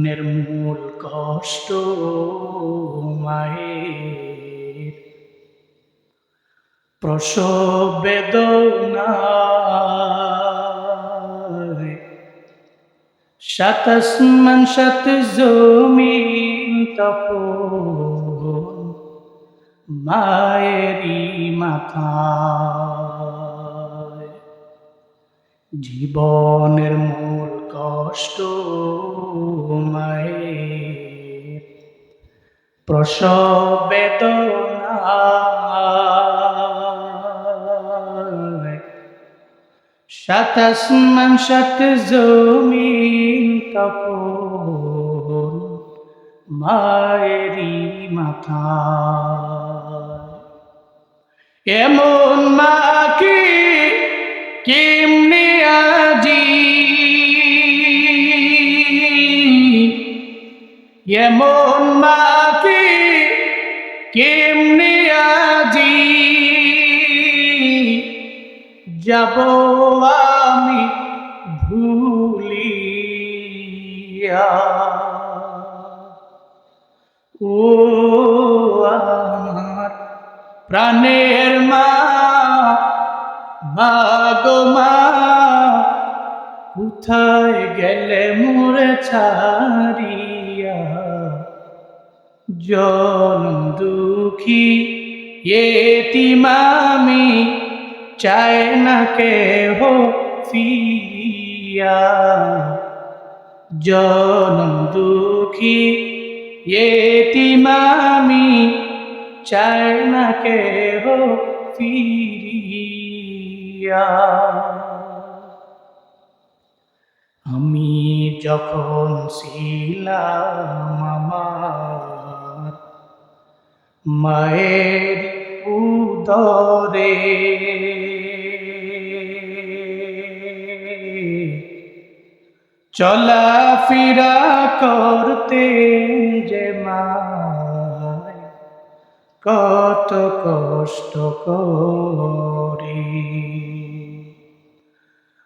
মনের মূল কষ্ট মায়ের প্রসব বেদনায়, সাত আসমান সাত জমিন তখন মায়েরই মাথায়। জীবনের মূল কষ্ট মায়ের প্রসব বেদনায়, সাত আসমান সাত জমিন তখন মায়েরই মাথায়। এমন মা কি কেমনে আজি, এমন মা কি কেমনে আজি, যাব আমি ভুলিয়া। ও আমার প্রাণের মা, মা গো মা, কোথায় গেলে মোরে ছাড়িয়া। জনম দুঃখী এতিম আমি, চায় না কেহ ফিরিয়া। জনম দুঃখী এতিম আমি, চায় না কেহ ফিরিয়া। আমি যখন ছিলাম আমার মায়ের উদরে, চলাফেরা করতেন যে মায় কত কষ্ট করে।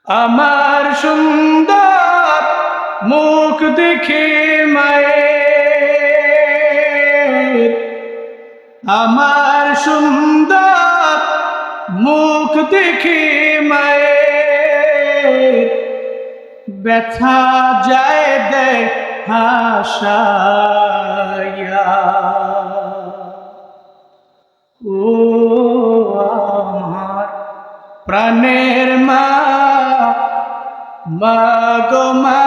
আমার সুন্দর মুখ দেখে মায়ের, আমার সুন্দর মুখ দেখে মায়ের, ব্যথা যায় দেয় হাসাইয়া। ও আমার প্রাণের মা, মা গো মা,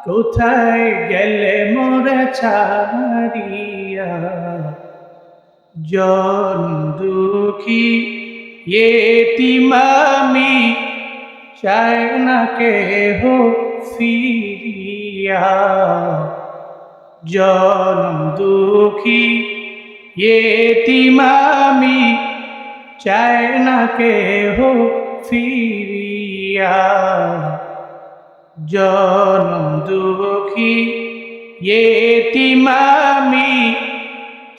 কোথায় গেলে মোরে ছাড়িয়া। জনম দুঃখী এতিম আমি, চায় না কেহ ফিরিয়া। জনম দুঃখী এতিম আমি, চায় না কেহ ফিরিয়া। জনম দুঃখী এতিম আমি,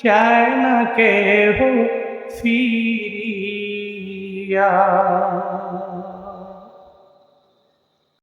চায় না কেহ ফিরিয়া।